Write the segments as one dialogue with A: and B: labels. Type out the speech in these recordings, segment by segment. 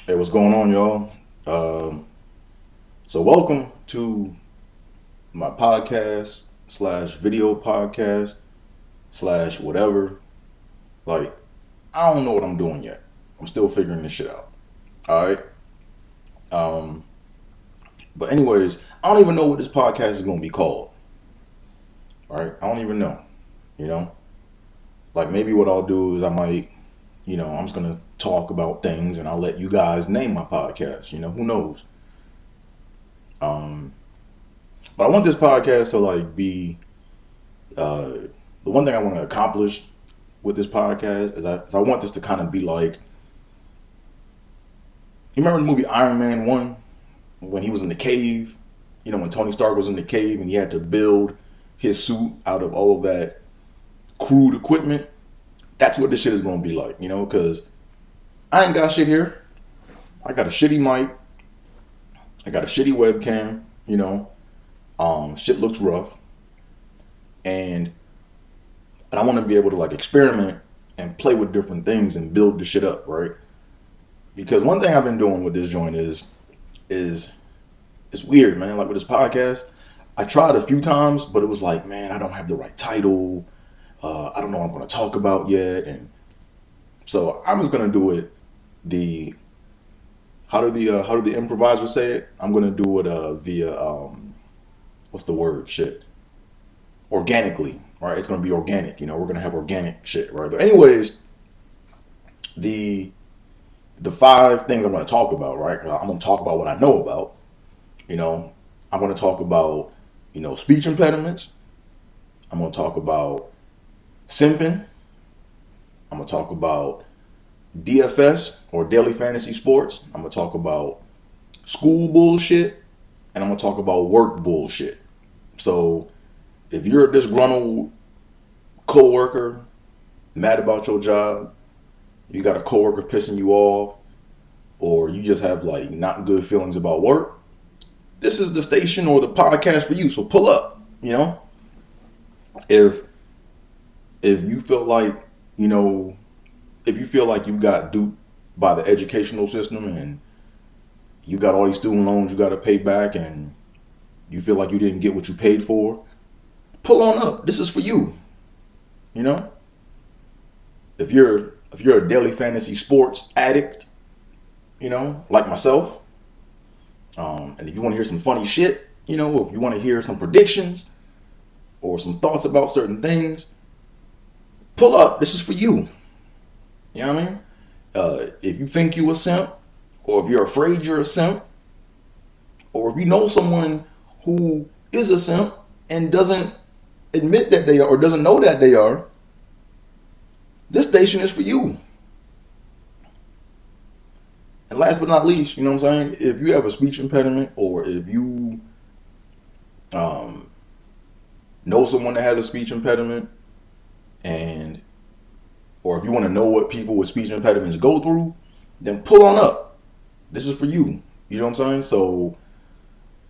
A: Hey, what's going on, y'all? So welcome to my podcast slash video podcast slash whatever. Like, I don't know what I'm doing yet. I'm still figuring this shit out. All right. Um, but anyways, I don't even know what this podcast is gonna be called. All right. I don't even know. You know, like maybe what I'll do is I might, I'm just gonna talk about things and I'll let you guys name my podcast. Who knows? Um, But I want this podcast to like be the one thing I want to accomplish with this podcast is I want this to kind of be like, you remember the movie Iron Man 1 when he was in the cave? When Tony Stark was in the cave and he had to build his suit out of all of that crude equipment. That's what this shit is going to be like, because I ain't got shit here. I got a shitty mic. I got a shitty webcam, shit looks rough. And I want to be able to like experiment and play with different things and build the shit up, right? Because one thing I've been doing with this joint is it's weird, man. Like with this podcast, I tried a few times, but it was like, man, I don't have the right title. I don't know what I'm going to talk about yet, and so I'm just going to do it. How do the improvisers say it? I'm going to do it via what's the word? Shit. Organically, right? It's going to be organic. We're going to have organic shit, right? But anyways, the five things I'm going to talk about, right? I'm going to talk about what I know about. I'm going to talk about, speech impediments. I'm going to talk about simpin. I'm going to talk about DFS or daily fantasy sports. I'm going to talk about school bullshit, and I'm going to talk about work bullshit. So if you're a disgruntled coworker, mad about your job, you got a coworker pissing you off, or you just have like not good feelings about work, this is the station or the podcast for you. So pull up, If you feel like, if you feel like you got duped by the educational system and you got all these student loans you got to pay back and you feel like you didn't get what you paid for, pull on up. This is for you. If you're a daily fantasy sports addict, like myself, and if you want to hear some funny shit, if you want to hear some predictions or some thoughts about certain things, pull up. This is for you. You know what I mean? If you think you a simp, or if you're afraid you're a simp, or if you know someone who is a simp and doesn't admit that they are or doesn't know that they are, this station is for you. And last but not least, you know what I'm saying? If you have a speech impediment, or if you know someone that has a speech impediment, or if you want to know what people with speech impediments go through, then pull on up. This is for you. You know what I'm saying? So,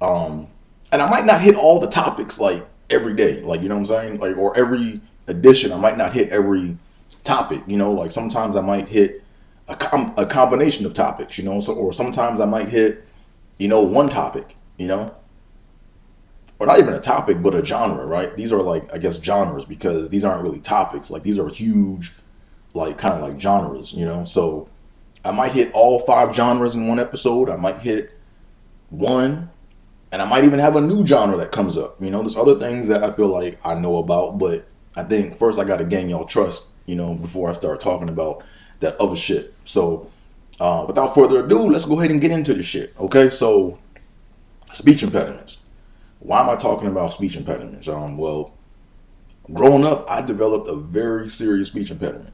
A: and I might not hit all the topics like every day, like, you know what I'm saying? Like, or every edition, I might not hit every topic, like sometimes I might hit a combination of topics, so, or sometimes I might hit, one topic, or not even a topic, but a genre, right? These are like, I guess, genres, because these aren't really topics. Like, these are huge, like, kind of like genres, so I might hit all 5 genres in one episode. I might hit one, and I might even have a new genre that comes up. There's other things that I feel like I know about, but I think first I got to gain y'all trust, before I start talking about that other shit. So without further ado, let's go ahead and get into this shit. Okay, so speech impediments. Why am I talking about speech impediments? Well, growing up, I developed a very serious speech impediment.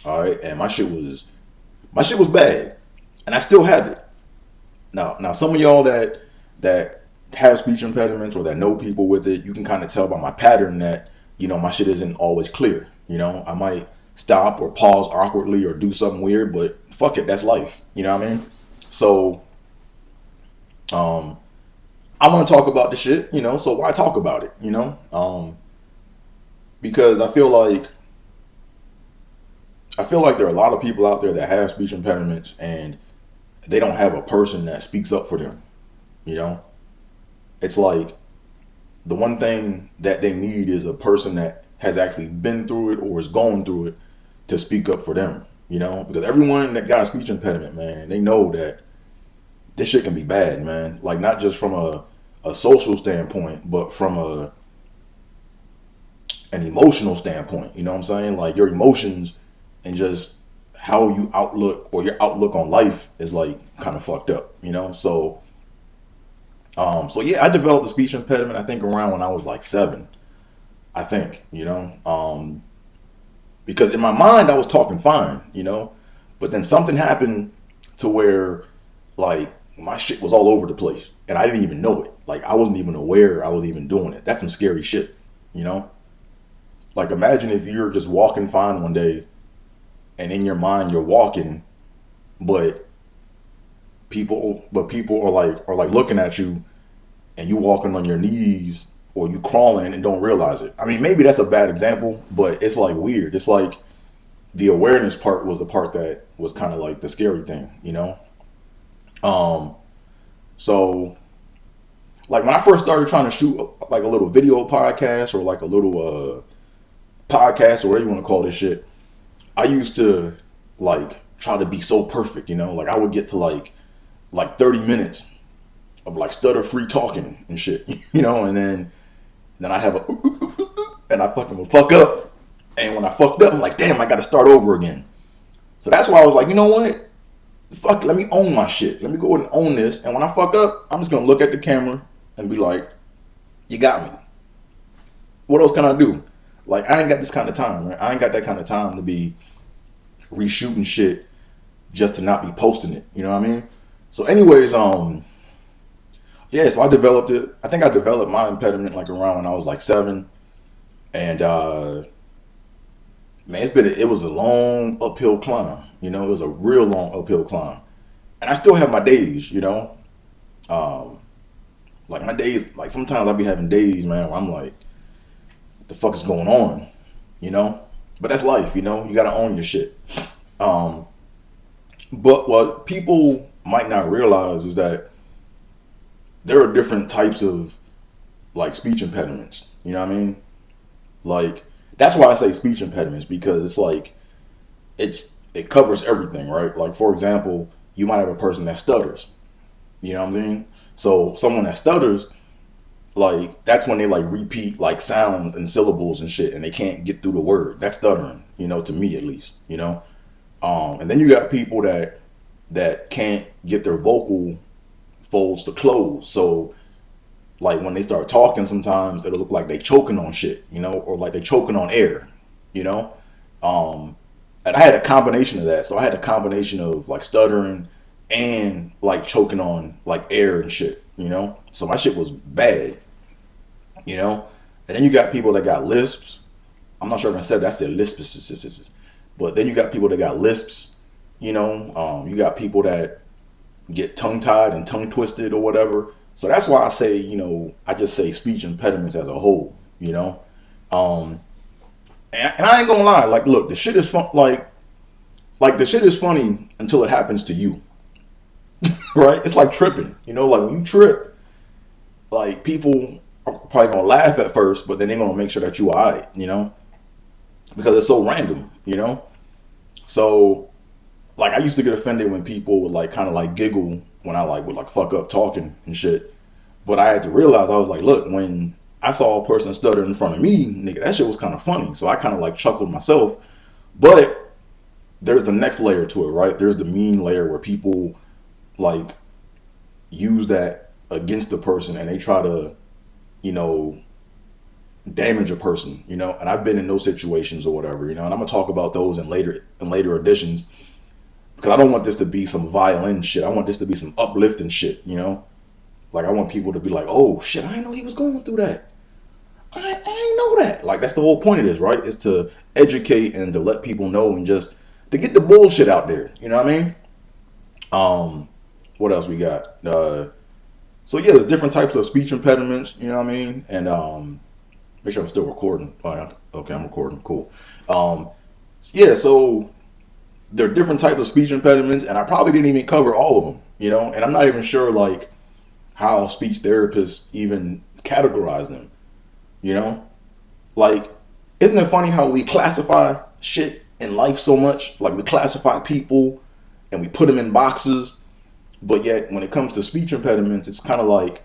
A: All right, and my shit was bad, and I still have it. Now, some of y'all that have speech impediments or that know people with it, you can kind of tell by my pattern that my shit isn't always clear. I might stop or pause awkwardly or do something weird, but fuck it, that's life. You know what I mean? So, I want to talk about the shit. So why talk about it? Because I feel like there are a lot of people out there that have speech impediments, and they don't have a person that speaks up for them. You know, it's like the one thing that they need is a person that has actually been through it or is going through it to speak up for them. You know, because everyone that got a speech impediment, man, they know that this shit can be bad, man. Like not just from a social standpoint, but from an emotional standpoint. You know what I'm saying? Like your emotions and just how you outlook or your outlook on life is like kind of fucked up. You know, so yeah, I developed a speech impediment. I think around when I was like 7. I think, you know, because in my mind I was talking fine, you know, but then something happened to where like my shit was all over the place and I didn't even know it. Like I wasn't even aware I was even doing it. That's some scary shit, you know. Like imagine if you're just walking fine one day and in your mind you're walking, but people are like looking at you and you walking on your knees or you crawling and don't realize it. I mean, maybe that's a bad example, but it's like weird. It's like the awareness part was the part that was kind of like the scary thing, you know? So like when I first started trying to shoot like a little video podcast or like a little podcast or whatever you want to call this shit, I used to like try to be so perfect, you know? Like I would get to like 30 minutes of like stutter free talking and shit, you know, and then I have a and I fucking will fuck up. And when I fucked up, I'm like, damn, I gotta start over again. So that's why I was like, you know what? Fuck, let me own my shit. Let me go ahead and own this. And when I fuck up, I'm just gonna look at the camera and be like, you got me. What else can I do? Like, I ain't got this kind of time, right? I ain't got that kind of time to be reshooting shit just to not be posting it. You know what I mean? So anyways, yeah, so I developed it. I think I developed my impediment like around when I was like 7. And man, it was a long uphill climb. You know, it was a real long uphill climb. And I still have my days, you know. Like my days, like sometimes I be having days, man, where I'm like, what the fuck is going on? You know? But that's life, you know, you gotta own your shit. But what people might not realize is that there are different types of like speech impediments. You know what I mean? Like that's why I say speech impediments, because it's like it covers everything, right? Like for example, you might have a person that stutters. You know what I mean? So someone that stutters, like that's when they like repeat like sounds and syllables and shit and they can't get through the word. That's stuttering, you know, to me at least, you know. And then you got people that can't get their vocal folds to close. So like when they start talking, sometimes it'll look like they choking on shit, you know, or like they choking on air, you know. And I had a combination of that. So I had a combination of like stuttering and like choking on like air and shit, you know. So my shit was bad, you know. And then you got people that got lisps. I'm not sure if I said that. I said lisps, but then you got people that got lisps, you know. You got people that get tongue tied and tongue twisted or whatever. So that's why I say, you know, I just say speech impediments as a whole, you know. And I ain't gonna lie, like, look, the shit is fun, like the shit is funny until it happens to you, right? It's like tripping, you know. Like when you trip, like people are probably gonna laugh at first, but then they're gonna make sure that you alright, you know, because it's so random, you know. So like I used to get offended when people would like kind of like giggle when I like would like fuck up talking and shit. But I had to realize, I was like, look, when I saw a person stutter in front of me, nigga, that shit was kind of funny. So I kind of like chuckled myself. But there's the next layer to it, right? There's the mean layer where people like use that against the person and they try to, you know, damage a person, you know. And I've been in those situations or whatever, you know. And I'm gonna talk about those in later editions, because I don't want this to be some violin shit. I want this to be some uplifting shit, you know. Like I want people to be like, oh shit, I didn't know he was going through that. I didn't know that. Like that's the whole point of this, right? Is to educate and to let people know and just to get the bullshit out there. You know what I mean? What else we got? So yeah, there's different types of speech impediments. You know what I mean? And make sure I'm still recording. Oh, yeah. Okay, I'm recording. Cool. Yeah. So there are different types of speech impediments, and I probably didn't even cover all of them, you know. And I'm not even sure like how speech therapists even categorize them, you know. Like, isn't it funny how we classify shit in life so much? Like, we classify people and we put them in boxes, but yet when it comes to speech impediments, it's kind of like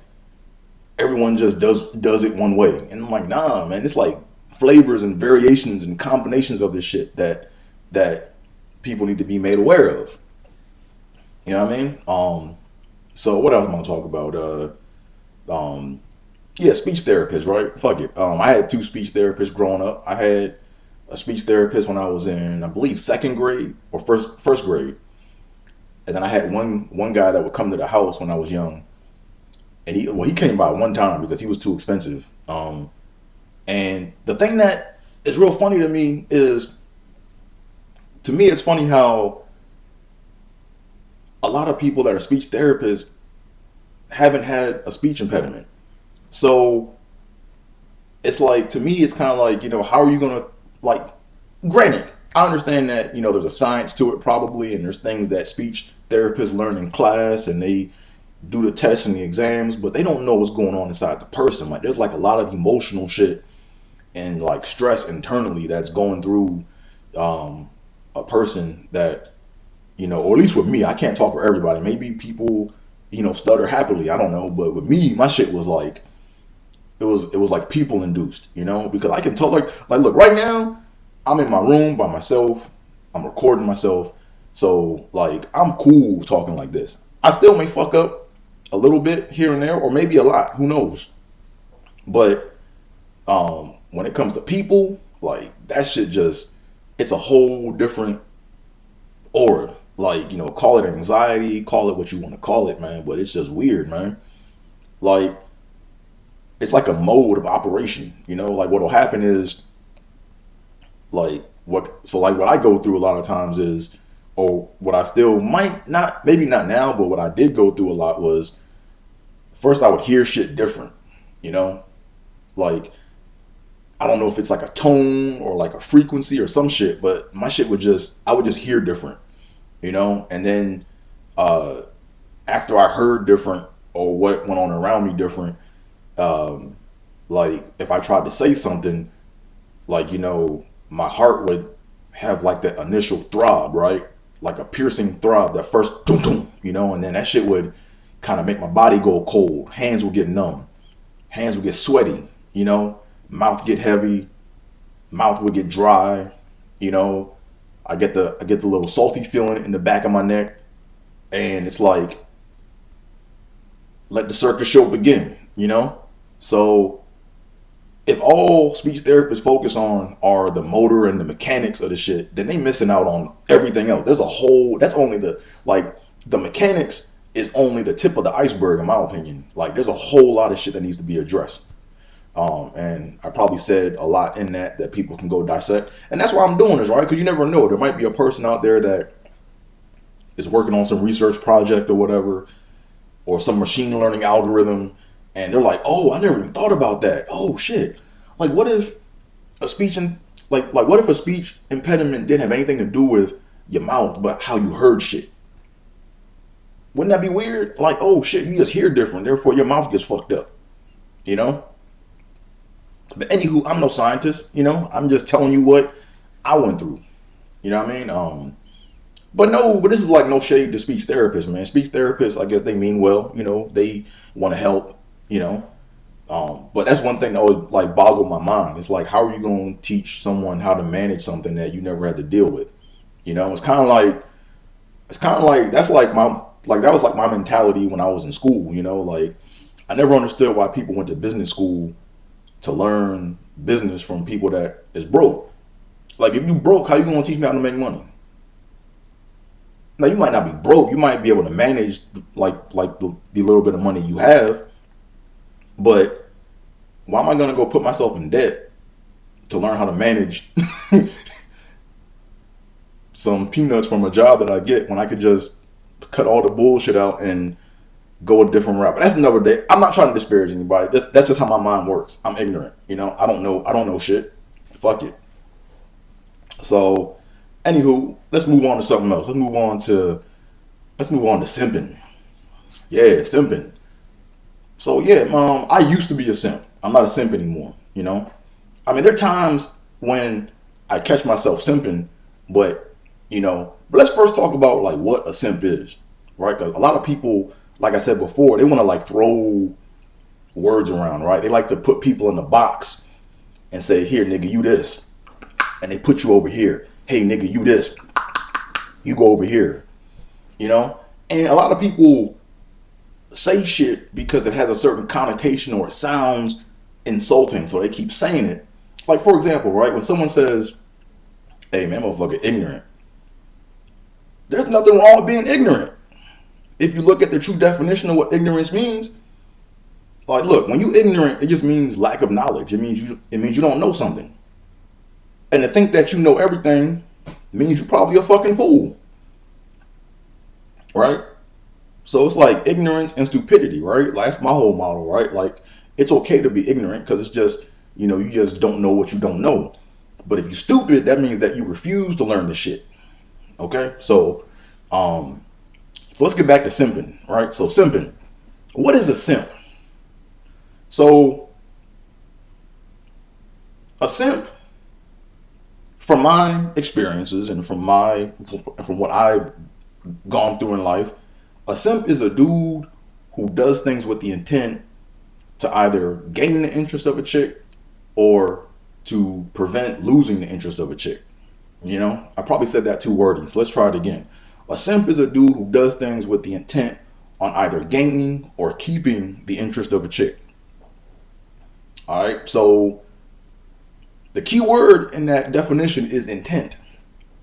A: everyone just does it one way. And I'm like, nah, man, it's like flavors and variations and combinations of this shit that people need to be made aware of. You know what I mean? So what else am I gonna talk about? Yeah, speech therapist, right? Fuck it. I had two speech therapists growing up. I had a speech therapist when I was in, I believe, second grade or first grade, and then I had one guy that would come to the house when I was young, and he came by one time because he was too expensive. And the thing that is real funny to me is, it's funny how a lot of people that are speech therapists haven't had a speech impediment. So it's like, to me, it's kind of like, how are you going to, like, granted, I understand that, there's a science to it probably, and there's things that speech therapists learn in class and they do the tests and the exams, but they don't know what's going on inside the person. Like, there's like a lot of emotional shit and like stress internally that's going through a person that, or at least with me, I can't talk for everybody. Maybe people, stutter happily. I don't know. But with me, my shit was like, it was like people induced, because I can tell, like look, right now I'm in my room by myself. I'm recording myself. So like, I'm cool talking like this. I still may fuck up a little bit here and there, or maybe a lot, who knows? But when it comes to people, like, that shit just, it's a whole different aura. Like, call it anxiety, call it what you want to call it, man, but it's just weird, man. Like, it's like a mode of operation, like what'll happen is, like, what I go through a lot of times is, or what I still might not, maybe not now, but what I did go through a lot was, first I would hear shit different, like, I don't know if it's like a tone or like a frequency or some shit, but my shit I would just hear different, and then after I heard different, or what went on around me different, like if I tried to say something, like, my heart would have like that initial throb, right? Like a piercing throb, that first doom doom, and then that shit would kind of make my body go cold. Hands would get numb. Hands would get sweaty, mouth get heavy, mouth would get dry, I get the little salty feeling in the back of my neck, and it's like, let the circus show begin, So if all speech therapists focus on are the motor and the mechanics of the shit, then they missing out on everything else. There's a whole, that's only the mechanics is only the tip of the iceberg, in my opinion. Like, there's a whole lot of shit that needs to be addressed. And I probably said a lot in that people can go dissect. And that's why I'm doing this, right? Because you never know. There might be a person out there that is working on some research project or whatever, or some machine learning algorithm, and they're like, oh, I never even thought about that. Oh, shit. Like, what if a speech what if a speech impediment didn't have anything to do with your mouth, but how you heard shit? Wouldn't that be weird? Like, oh, shit, you just hear different, therefore your mouth gets fucked up, But anywho, I'm no scientist, I'm just telling you what I went through. You know what I mean? But this is like no shade to speech therapists, man. Speech therapists, I guess they mean well, they want to help, but that's one thing that always like boggled my mind. It's like, how are you going to teach someone how to manage something that you never had to deal with? It's kind of like that was like my mentality when I was in school, like, I never understood why people went to business school to learn business from people that is broke. Like, if you broke, how you going to teach me how to make money? Now, you might not be broke. You might be able to manage the little bit of money you have. But why am I going to go put myself in debt to learn how to manage some peanuts from a job that I get, when I could just cut all the bullshit out and go a different route? But that's another day. I'm not trying to disparage anybody. That's just how my mind works. I'm ignorant. I don't know shit. Fuck it. So Anywho, let's move on to something else. Let's move on to simping. Yeah, simping. So yeah, I used to be a simp. I'm not a simp anymore. You know, I mean, there are times when I catch myself simping, but but let's first talk about like what a simp is, right? 'Cause a lot of people, like I said before, they want to like throw words around, right? They like to put people in the box and say, "Here, nigga, you this," and they put you over here. "Hey, nigga, you this. You go over here." You know, and a lot of people say shit because it has a certain connotation or it sounds insulting, so they keep saying it. Like for example, right, when someone says, "Hey man, motherfucker, ignorant," there's nothing wrong with being ignorant. If you look at the true definition of what ignorance means, like look, when you ignorant, it just means lack of knowledge. It means you don't know something. And to think that you know everything means you're probably a fucking fool. Right? So it's like ignorance and stupidity, right? Like that's my whole model, right? Like it's okay to be ignorant because it's just, you just don't know what you don't know. But if you're stupid, that means that you refuse to learn the shit. Okay? So let's get back to simping, right? So simping. What is a simp? So a simp, from my experiences and from what I've gone through in life, a simp is a dude who does things with the intent to either gain the interest of a chick or to prevent losing the interest of a chick. I probably said that too wordy, so let's try it again. A simp is a dude who does things with the intent on either gaining or keeping the interest of a chick. All right, so the key word in that definition is intent.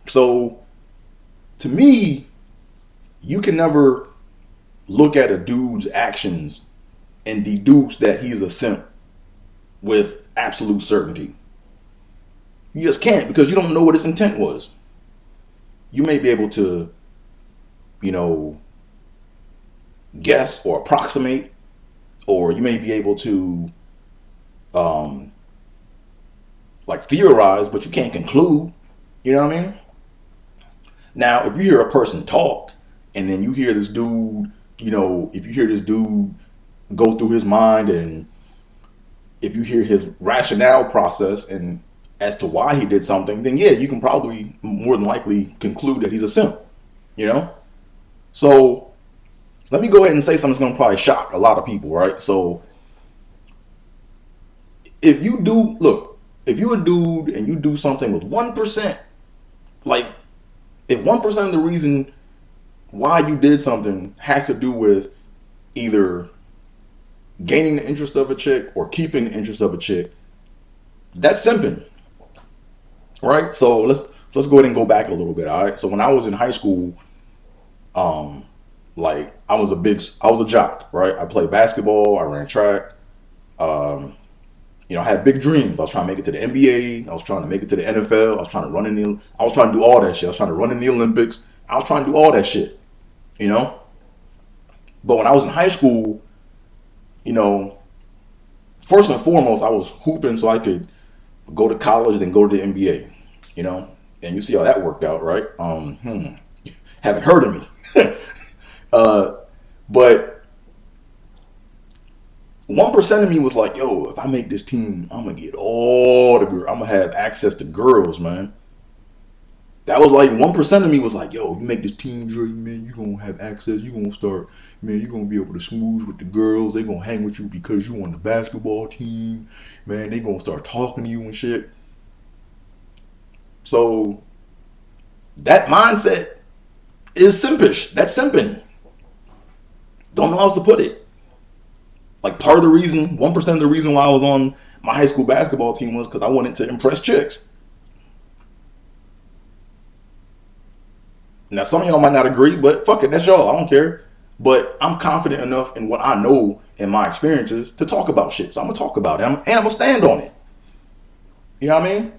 A: So to me, you can never look at a dude's actions and deduce that he's a simp with absolute certainty. You just can't, because you don't know what his intent was. You may be able to, guess or approximate, or you may be able to like theorize, but you can't conclude. You know what I mean? Now, if you hear a person talk and then you hear this dude, if you hear this dude go through his mind, and if you hear his rationale process and as to why he did something, then yeah, you can probably more than likely conclude that he's a simp. So let me go ahead and say something that's going to probably shock a lot of people, right? So if you're a dude and you do something with 1%, like if 1% of the reason why you did something has to do with either gaining the interest of a chick or keeping the interest of a chick, that's simping, right? So let's go ahead and go back a little bit. All right. So when I was in high school, like I was a jock, right? I played basketball, I ran track. I had big dreams. I was trying to make it to the NBA. I was trying to make it to the NFL. I was trying to do all that shit. I was trying to run in the Olympics. I was trying to do all that shit, But when I was in high school, first and foremost, I was hooping so I could go to college, then go to the NBA, and you see how that worked out, right? Haven't heard of me. But 1% of me was like, yo, if I make this team, I'm going to get all the girls. I'm going to have access to girls, man. That was like 1% of me was like, yo, if you make this team, Dre, man, you're going to have access. You're going to start, man, you're going to be able to smooth with the girls. They're going to hang with you because you on the basketball team. Man, they're going to start talking to you and shit. So that mindset is simpish. That's simping. Don't know how else to put it. Like part of the reason, 1% of the reason why I was on my high school basketball team was because I wanted to impress chicks. Now, some of y'all might not agree, but fuck it, that's y'all. I don't care. But I'm confident enough in what I know and my experiences to talk about shit. So I'm going to talk about it, and I'm going to stand on it. You know what I mean?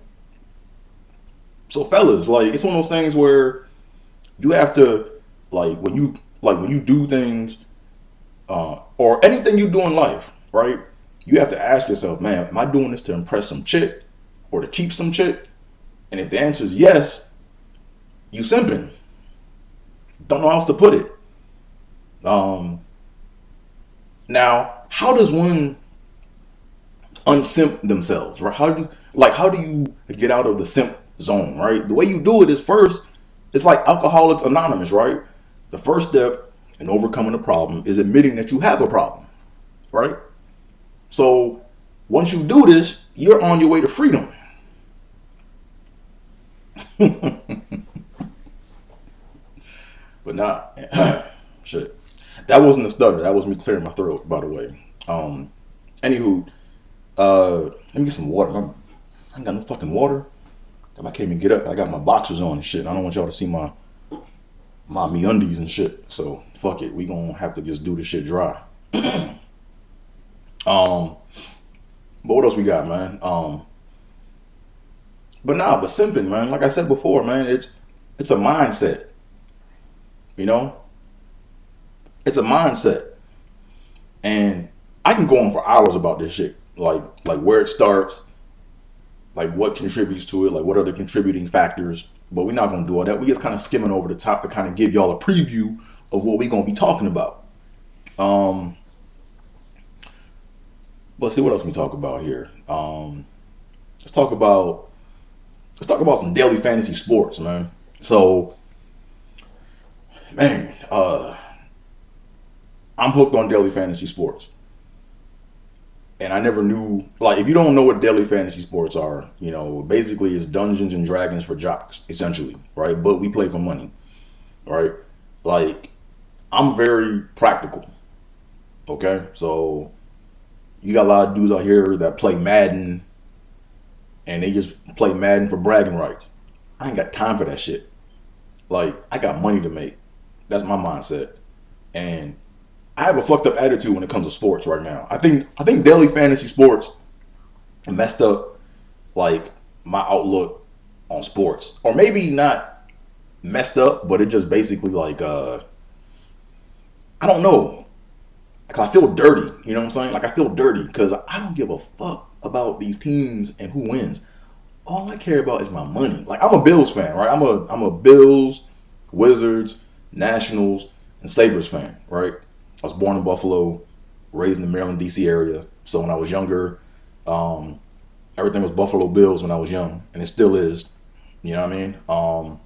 A: So fellas, like, it's one of those things where you have to, when you do things, or anything you do in life, right? You have to ask yourself, man, am I doing this to impress some chick or to keep some chick? And if the answer is yes, you simping. Don't know how else to put it. Now, how does one unsimp themselves, right? How do you get out of the simp zone, right? The way you do it is first, it's like Alcoholics Anonymous, right? The first step in overcoming a problem is admitting that you have a problem, right? So once you do this, you're on your way to freedom. But nah, shit. That wasn't a stutter. That was me clearing my throat, by the way. Anywho, let me get some water. I ain't got no fucking water. I can't even get up. I got my boxers on and shit. I don't want y'all to see my MeUndies and shit. So fuck it. We gonna have to just do this shit dry. But what else we got, man? But simping, man. Like I said before, man, it's a mindset. You know, it's a mindset, and I can go on for hours about this shit. Like where it starts, like what contributes to it, like what are the contributing factors. But we're not gonna do all that. We just kind of skimming over the top to kind of give y'all a preview of what we're gonna be talking about. Let's see what else we talk about here. Let's talk about some daily fantasy sports, man. So, man, I'm hooked on daily fantasy sports. And I never knew, like, if you don't know what daily fantasy sports are, you know, basically it's Dungeons and Dragons for jocks, essentially, right? But we play for money, right? Like, I'm very practical, okay? So, you got a lot of dudes out here that play Madden, and they just play Madden for bragging rights. I ain't got time for that shit. Like, I got money to make. That's my mindset. And I have a fucked up attitude when it comes to sports right now. I think daily fantasy sports messed up like my outlook on sports, or maybe not messed up, but it just basically like I don't know. Like I feel dirty. You know what I'm saying? Like I feel dirty because I don't give a fuck about these teams and who wins. All I care about is my money. Like I'm a Bills fan, right? I'm a Bills, Wizards, Nationals, and Sabres fan, right? I was born in Buffalo, raised in the Maryland, D.C. area. So when I was younger, everything was Buffalo Bills when I was young, and it still is. You know what I mean?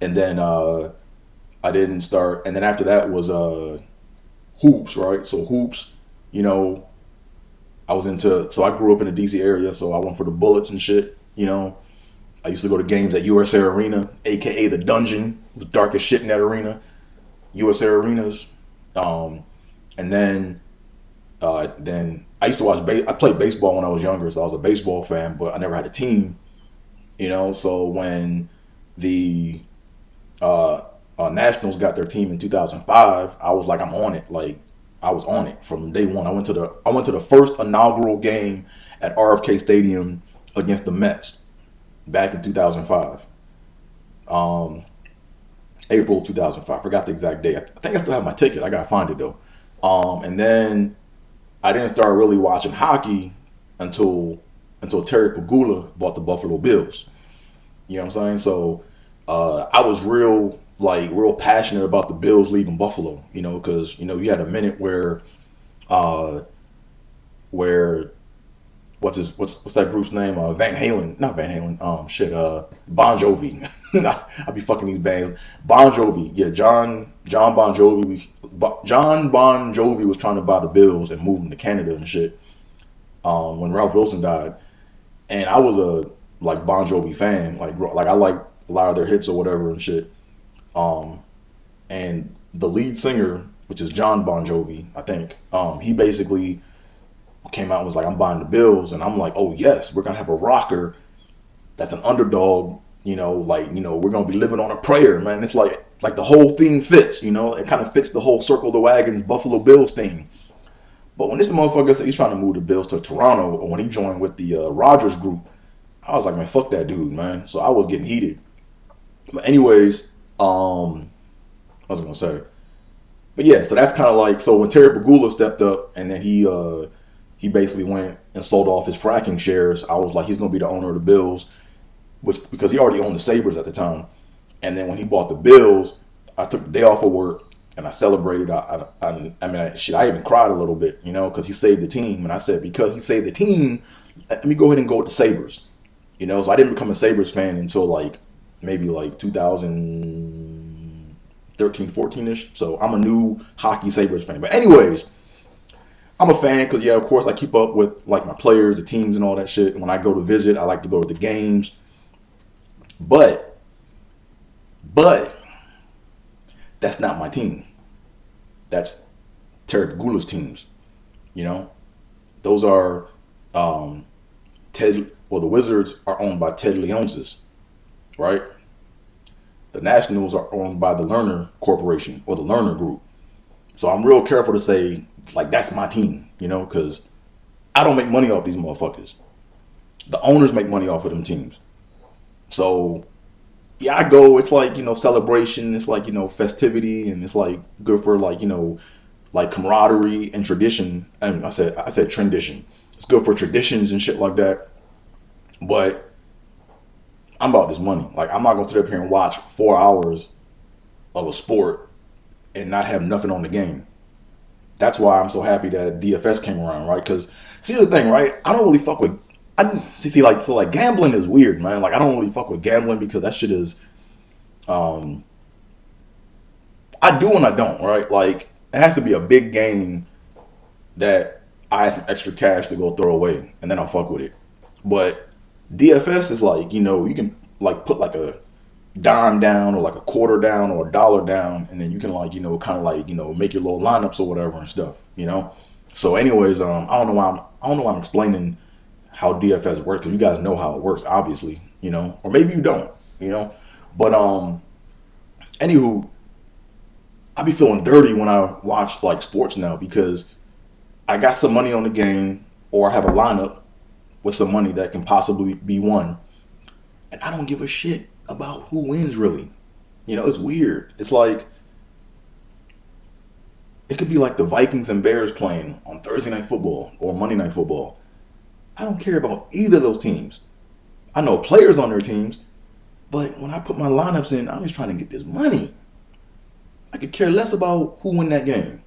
A: And then I didn't start, and then after that was hoops, right? So hoops, you know, so I grew up in the D.C. area, so I went for the Bullets and shit, you know. I used to go to games at USA Arena, a.k.a. the Dungeon, the darkest shit in that arena, USA Arenas. And then I used to watch. I played baseball when I was younger, so I was a baseball fan, but I never had a team. You know, so when the Nationals got their team in 2005, I was like, I'm on it. Like I was on it from day one. I went to the first inaugural game at RFK Stadium against the Mets back in 2005. April 2005. I forgot the exact date. I think I still have my ticket. I gotta find it though. And then I didn't start really watching hockey until Terry Pegula bought the Buffalo Bills. You know what I'm saying? So I was real passionate about the Bills leaving Buffalo. You know, because you know you had a minute where what's that group's name? Van Halen, not Van Halen. Bon Jovi. I be fucking these bands. Bon Jovi, yeah, John Bon Jovi. John Bon Jovi was trying to buy the Bills and move them to Canada and shit. When Ralph Wilson died, and I was a Bon Jovi fan. Like I like a lot of their hits or whatever and shit. And the lead singer, which is John Bon Jovi, I think, he basically came out and was like, I'm buying the Bills. And I'm like, oh yes, we're going to have a rocker that's an underdog, you know, we're going to be living on a prayer, man. It's like the whole thing fits, you know, it kind of fits the whole Circle the Wagons Buffalo Bills thing. But when this motherfucker said he's trying to move the Bills to Toronto, or when he joined with the Rogers group, I was like, man, fuck that dude, man. So I was getting heated. But anyways, what was I going to say? But yeah, so that's kind of like, so when Terry Pegula stepped up and then he basically went and sold off his fracking shares, I was like, he's going to be the owner of the Bills, because he already owned the Sabres at the time. And then when he bought the Bills, I took the day off of work and I celebrated. I even cried a little bit, because he saved the team. And I said, because he saved the team, let me go ahead and go with the Sabres. So I didn't become a Sabres fan until maybe 2013, 14-ish. So I'm a new hockey Sabres fan. But anyways, I'm a fan because, of course, I keep up with my players, the teams, and all that shit. And when I go to visit, I like to go to the games. But that's not my team. That's Terry Pegula's teams. Those are the Wizards are owned by Ted Leonsis, right? The Nationals are owned by the Lerner Corporation or the Lerner Group. So I'm real careful to say, that's my team, because I don't make money off these motherfuckers. The owners make money off of them teams. So, yeah, I go, it's celebration, it's festivity, and it's good for camaraderie and tradition. And I said tradition. It's good for traditions and shit like that. But I'm about this money. I'm not gonna sit up here and watch 4 hours of a sport and not have nothing on the game. That's why I'm so happy that DFS came around, right? Because see the thing, right? I don't really fuck with. Gambling is weird, man. I don't really fuck with gambling because that shit is. I do and I don't, right? It has to be a big game that I have some extra cash to go throw away, and then I'll fuck with it. But DFS is you can put a dime down or a quarter down or $1 down, and then you can make your little lineups or whatever and stuff, So anyways, I don't know why I'm explaining how DFS works, because you guys know how it works, obviously, or maybe you don't, But anywho, I be feeling dirty when I watch sports now because I got some money on the game, or I have a lineup with some money that can possibly be won, and I don't give a shit about who wins, really. It's weird. It's it could be the Vikings and Bears playing on Thursday Night Football or Monday Night Football. I don't care about either of those teams. I know players on their teams, but when I put my lineups in, I'm just trying to get this money. I could care less about who win that game.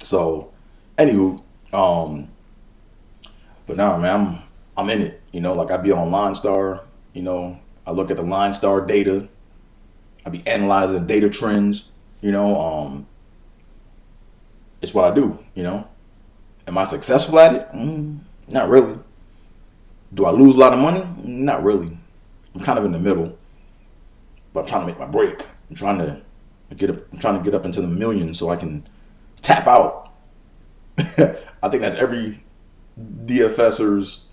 A: So, anywho, but now, man, I'm in it. I be on Line Star. I look at the Line Star data. I be analyzing data trends. It's what I do. Am I successful at it? Not really. Do I lose a lot of money? Not really. I'm kind of in the middle, but I'm trying to make my break. I'm trying to get up into the millions so I can tap out. I think that's every DFSer's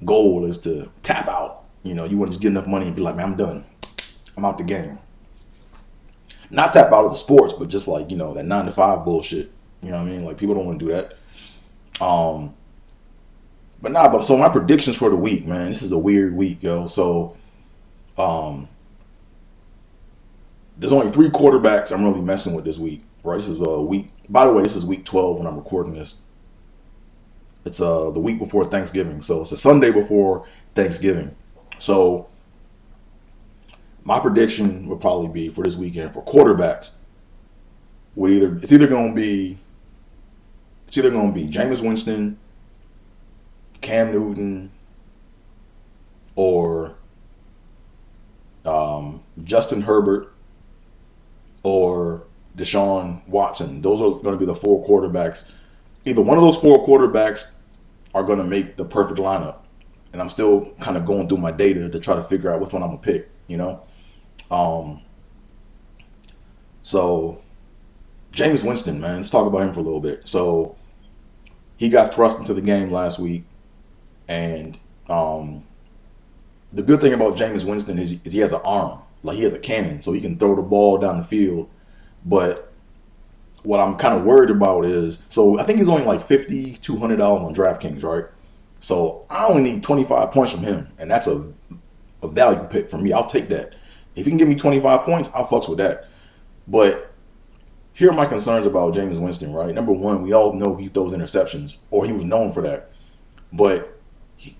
A: goal, is to tap out. You want to just get enough money and be like, man, I'm done. I'm out the game. Not tap out of the sports, but just that 9-to-5 bullshit. You know what I mean? People don't want to do that. But so my predictions for the week, man, this is a weird week, yo. So, there's only 3 quarterbacks I'm really messing with this week, right? This is a week. By the way, this is week 12 when I'm recording this. It's the week before Thanksgiving, so it's a Sunday before Thanksgiving. So, my prediction would probably be for this weekend for quarterbacks. It's either going to be Jameis Winston, Cam Newton, or Justin Herbert, or Deshaun Watson. Those are going to be the 4 quarterbacks. Either one of those 4 quarterbacks are going to make the perfect lineup. And I'm still kind of going through my data to try to figure out which one I'm going to pick, So, Jameis Winston, man, let's talk about him for a little bit. So, he got thrust into the game last week. And the good thing about Jameis Winston is he has an arm. He has a cannon, so he can throw the ball down the field. But what I'm kind of worried about is, so I think he's only $5,200 on DraftKings, right? So I only need 25 points from him, and that's a value pick for me. I'll take that. If he can give me 25 points, I'll fucks with that. But here are my concerns about Jameis Winston, right? Number one, we all know he throws interceptions, or he was known for that. But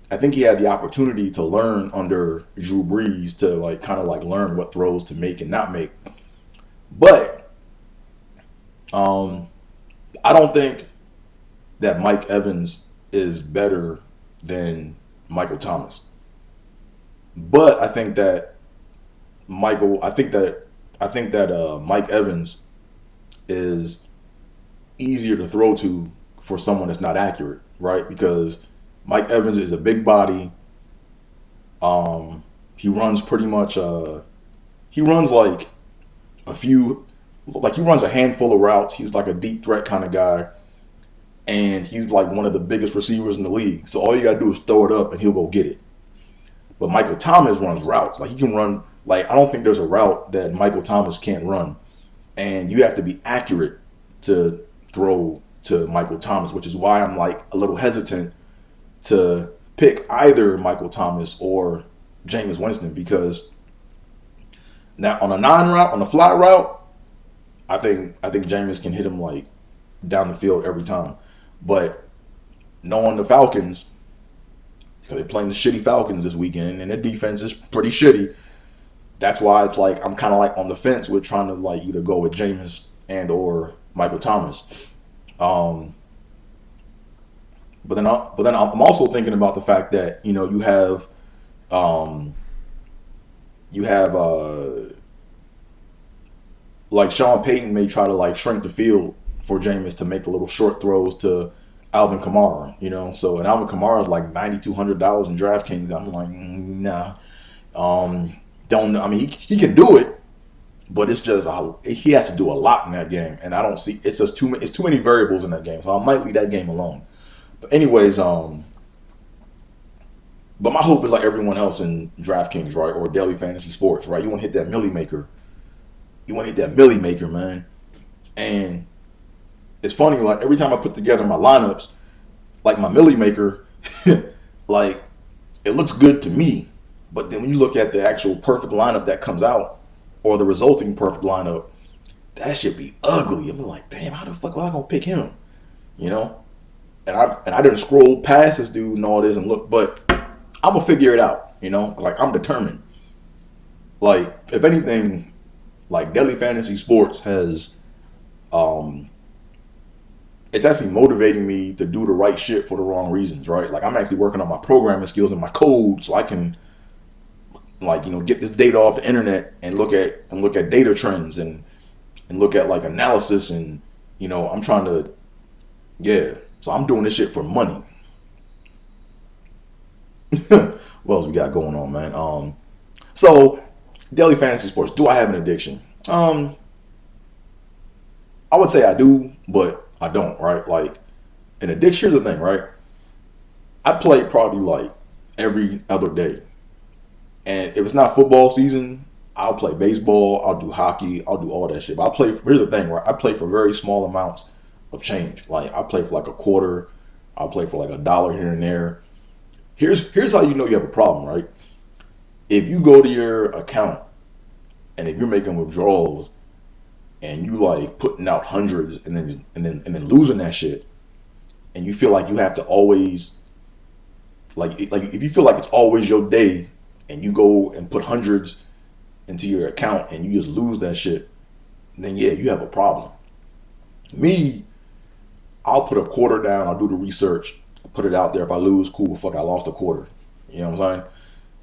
A: I think he had the opportunity to learn under Drew Brees to like kind of like learn what throws to make and not make. But I don't think that Mike Evans is better than Michael Thomas. But I think that Michael, I think that Mike Evans is easier to throw to for someone that's not accurate, right? Because Mike Evans is a big body. He runs pretty much. He runs like a few, like he runs a handful of routes. He's like a deep threat kind of guy, and he's like one of the biggest receivers in the league. So all you gotta do is throw it up, and he'll go get it. But Michael Thomas runs routes. Like he can run. Like I don't think there's a route that Michael Thomas can't run, and you have to be accurate to throw to Michael Thomas, which is why I'm like a little hesitant to pick either Michael Thomas or Jameis Winston, because now on a non-route, on a fly route, I think Jameis can hit him like down the field every time. But knowing the Falcons, because they're playing the shitty Falcons this weekend, and their defense is pretty shitty. That's why it's like I'm kind of like on the fence with trying to like either go with Jameis and or Michael Thomas. But then I'm also thinking about the fact that you have like Sean Payton may try to like shrink the field for Jameis to make the little short throws to Alvin Kamara, So and Alvin Kamara is like $9,200 in DraftKings. I'm like, nah. Don't know. I mean, he can do it, but it's just he has to do a lot in that game, and I don't see. It's just too many variables in that game, so I might leave that game alone. But anyways, but my hope is like everyone else in DraftKings, right, or daily fantasy sports, right? You want to hit that milli maker. You want to hit that milli maker, man. And it's funny, like every time I put together my lineups, like my milli maker, like it looks good to me. But then when you look at the actual perfect lineup that comes out, or the resulting perfect lineup, that should be ugly. I'm like, damn, how the fuck am I gonna pick him? And I didn't scroll past this dude and all this and look, but I'm gonna figure it out. Like I'm determined. Like if anything, like daily fantasy sports has, it's actually motivating me to do the right shit for the wrong reasons, right? Like I'm actually working on my programming skills and my code so I can, like, get this data off the internet and look at data trends and look at like analysis and I'm trying to, yeah. So I'm doing this shit for money. What else we got going on, man? So daily fantasy sports. Do I have an addiction? I would say I do, but I don't. Right? Like an addiction. Here's the thing, right? I play probably like every other day. And if it's not football season, I'll play baseball, I'll do hockey, I'll do all that shit. But here's the thing, right? I play for very small amounts of change. Like I play for like a quarter, I'll play for like $1 here and there. Here's how you know you have a problem, right? If you go to your account and if you're making withdrawals and you like putting out hundreds and then losing that shit, and you feel like you have to always like if you feel like it's always your day, and you go and put hundreds into your account and you just lose that shit, then yeah, you have a problem. Me, I'll put a quarter down, I'll do the research, put it out there. If I lose, cool, fuck, I lost a quarter. You know what I'm saying?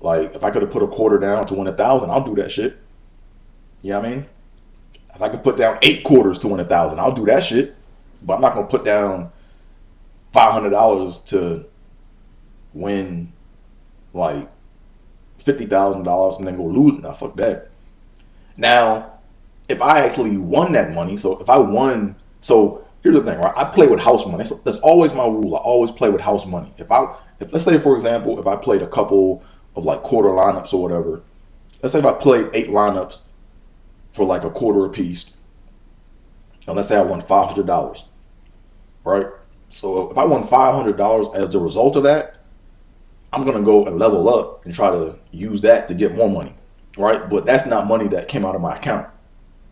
A: Like, if I could have put a quarter down to win 1,000, I'll do that shit. You know what I mean? If I could put down 8 quarters to win 1,000, I'll do that shit. But I'm not going to put down $500 to win, like, $50,000 and then go lose. Nah, fuck that. Now, if I actually won that money, so here's the thing, right? I play with house money. That's always my rule. I always play with house money. If let's say, for example, if I played a couple of like quarter lineups or whatever, let's say if I played 8 lineups for like a quarter a piece, and let's say I won $500, right? So if I won $500 as the result of that, I'm going to go and level up and try to use that to get more money, right? But that's not money that came out of my account,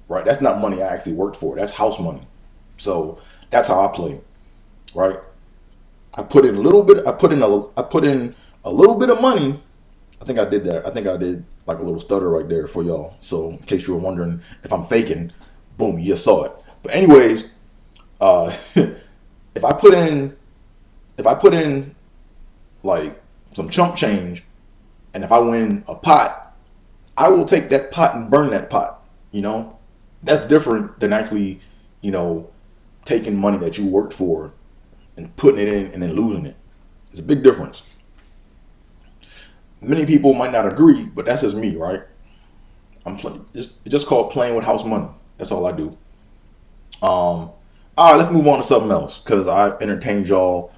A: right? That's not money I actually worked for. That's house money. So that's how I play, right? I put in a little bit. I put in a little bit of money. I think I did that. I think I did like a little stutter right there for y'all. So in case you were wondering if I'm faking, boom, you just saw it. But anyways, if I put in like some chump change, and if I win a pot, I will take that pot and burn that pot. You know, that's different than actually, taking money that you worked for and putting it in and then losing it. It's a big difference. Many people might not agree, but that's just me, right? It's just called playing with house money. That's all I do. All right, let's move on to something else because I entertained y'all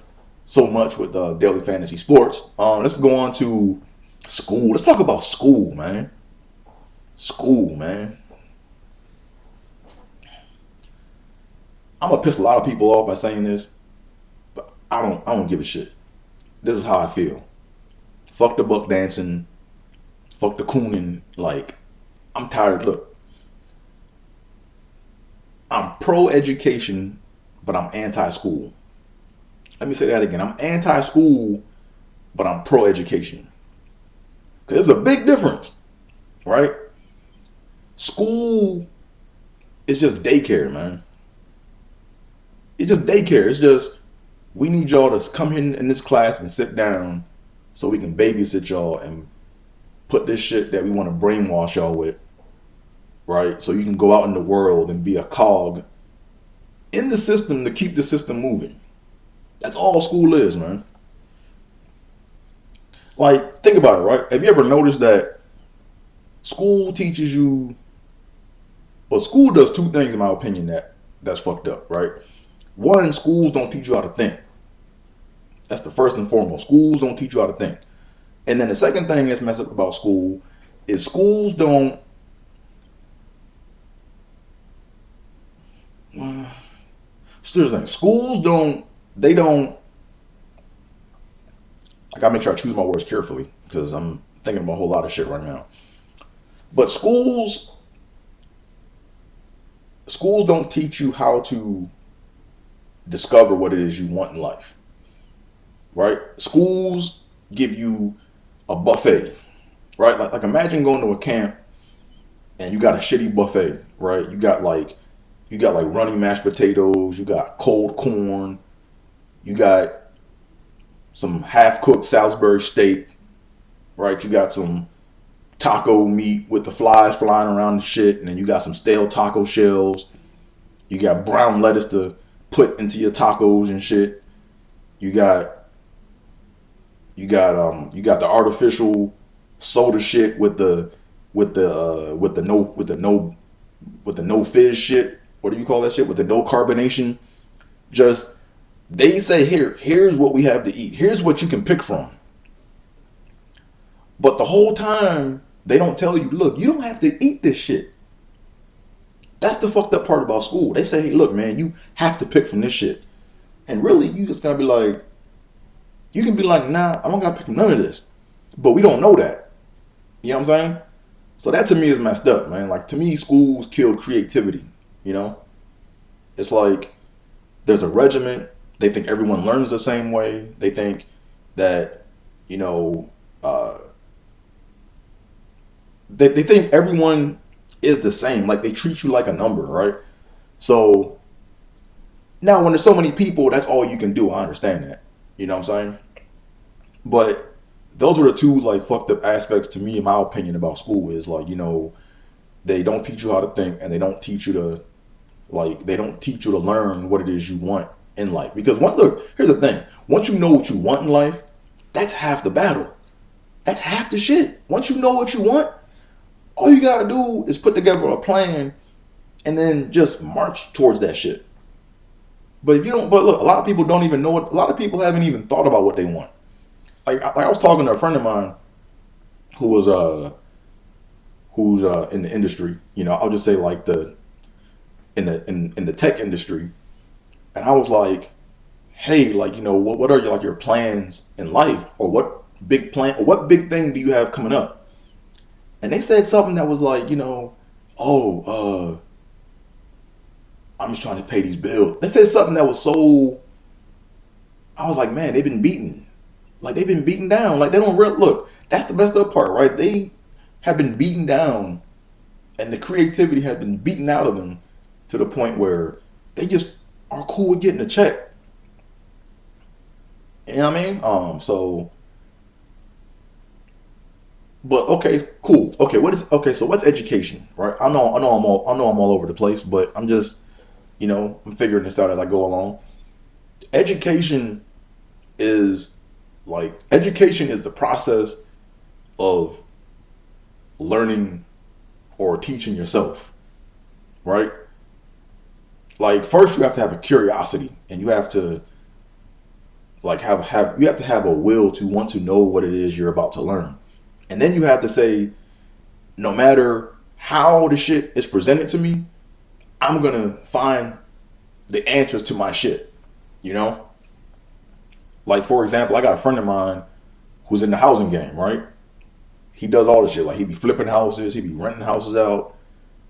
A: so much with daily fantasy sports. Let's go on to school. Let's talk about school, man. School, man. I'm gonna piss a lot of people off by saying this, but I don't give a shit. This is how I feel. Fuck the buck dancing. Fuck the cooning. Like, I'm tired. Look, I'm pro education, but I'm anti school. Let me say that again. I'm anti school, but I'm pro education. Because there's a big difference, right? School is just daycare, man. It's just daycare. It's just, we need y'all to come in this class and sit down so we can babysit y'all and put this shit that we want to brainwash y'all with, right? So you can go out in the world and be a cog in the system to keep the system moving. That's all school is, man. Like, think about it, right? Have you ever noticed that school teaches you, well, school does two things, in my opinion, that's fucked up, right? One, schools don't teach you how to think. That's the first and foremost. Schools don't teach you how to think. And then the second thing that's messed up about school is schools don't. Seriously, schools don't. They don't. I gotta make sure I choose my words carefully because I'm thinking about a whole lot of shit right now. But schools don't teach you how to discover what it is you want in life, right? Schools give you a buffet, right? Like imagine going to a camp and you got a shitty buffet, right? You got like runny mashed potatoes, you got cold corn, you got some half-cooked Salisbury steak, right? You got some taco meat with the flies flying around and shit, and then you got some stale taco shells. You got brown lettuce to put into your tacos and shit. You got the artificial soda shit with the no fizz shit. What do you call that shit? With the no carbonation. Just, they say here's what we have to eat. Here's what you can pick from. But the whole time they don't tell you, look, you don't have to eat this shit. That's the fucked up part about school. They say, hey, look, man, you have to pick from this shit. And really, you just gotta be like, you can be like, nah, I don't gotta pick from none of this. But we don't know that. You know what I'm saying? So that to me is messed up, man. Like, to me, schools kill creativity, you know? It's like, there's a regiment. They think everyone learns the same way. They think that, they think everyone is the same. Like, they treat you like a number, right? So now when there's so many people, that's all you can do. I understand that. You know what I'm saying? But those are the two like fucked up aspects to me, in my opinion, about school is like, they don't teach you how to think, and they don't teach you to learn what it is you want in life. Because here's the thing. Once you know what you want in life, that's half the battle. That's half the shit. Once you know what you want, all you gotta do is put together a plan and then just march towards that shit. But look, a lot of people don't even know it. A lot of people haven't even thought about what they want. Like I was talking to a friend of mine who's in the industry. I'll just say like in the tech industry. And I was like, hey, like, what are your plans in life, or what big thing do you have coming up? And they said something that was like, I'm just trying to pay these bills. They said something that was so, I was like, man, they've been beaten. Like they've been beaten down. Like they don't look. That's the messed up part, right? They have been beaten down, and the creativity has been beaten out of them to the point where they just are cool with getting a check. You know what I mean? But okay, cool. Okay, so what's education, right? I'm all over the place, but I'm just, I'm figuring this out as I go along. Education is education is the process of learning or teaching yourself, right? Like first you have to have a curiosity, and you have to you have to have a will to want to know what it is you're about to learn. And then you have to say, no matter how the shit is presented to me, I'm gonna find the answers to my shit. Like for example, I got a friend of mine who's in the housing game, right? He does all this shit. Like he be flipping houses, he be renting houses out,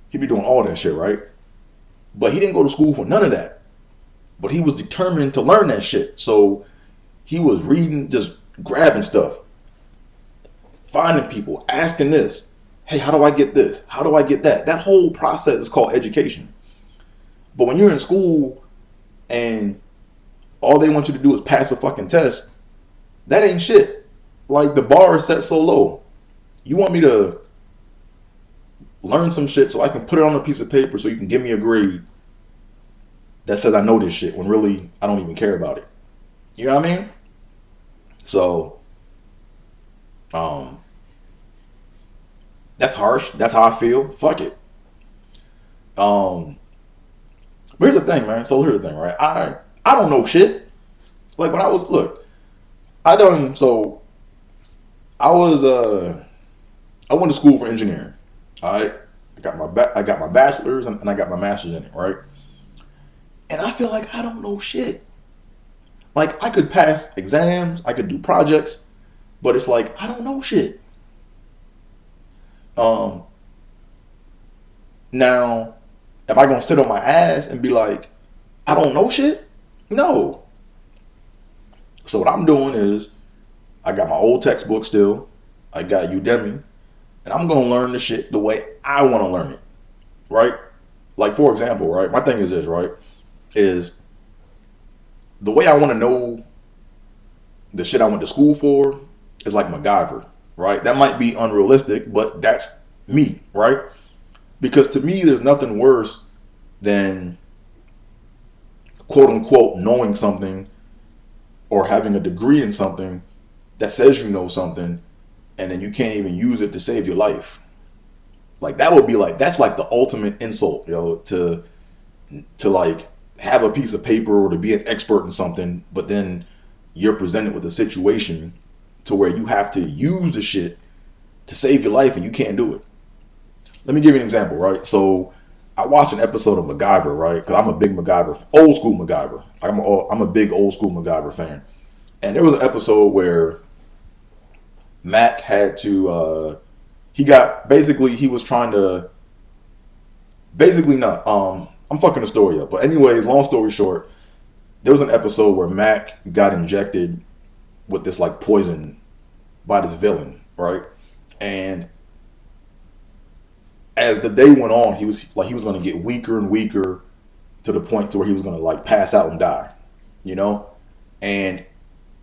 A: he be doing all that shit, right? But he didn't go to school for none of that. But he was determined to learn that shit. So he was reading, just grabbing stuff, finding people, asking this. Hey, how do I get this? How do I get that? That whole process is called education. But when you're in school and all they want you to do is pass a fucking test, that ain't shit. Like the bar is set so low. You want me to learn some shit so I can put it on a piece of paper so you can give me a grade that says I know this shit when really I don't even care about it. You know what I mean? So, that's harsh. That's how I feel. Fuck it. But here's the thing, man. So here's the thing, right? I don't know shit. Like when I was I went to school for engineering. All right, I got my bachelor's and I got my master's in it, right? And I feel like I don't know shit. Like I could pass exams, I could do projects, but it's like I don't know shit. Now, am I gonna sit on my ass and be like, I don't know shit? No. So what I'm doing is, I got my old textbook still, I got Udemy, and I'm gonna learn the shit the way I want to learn it, right? Like for example, right? My thing is this, right? Is the way I want to know the shit I went to school for is like MacGyver, right? That might be unrealistic, but that's me, right? Because to me, there's nothing worse than quote unquote knowing something or having a degree in something that says you know something and then you can't even use it to save your life. Like that would be like, that's like the ultimate insult, to like have a piece of paper or to be an expert in something, but then you're presented with a situation to where you have to use the shit to save your life and you can't do it. Let me give you an example, right? So I watched an episode of MacGyver, right? Because I'm a big MacGyver, old school MacGyver. I'm a big old school MacGyver fan. And there was an episode where Mac had to, he was trying to, I'm fucking the story up. But anyways, long story short, there was an episode where Mac got injected with this like poison by this villain, right? And as the day went on, he was going to get weaker and weaker to the point to where he was going to like pass out and die, And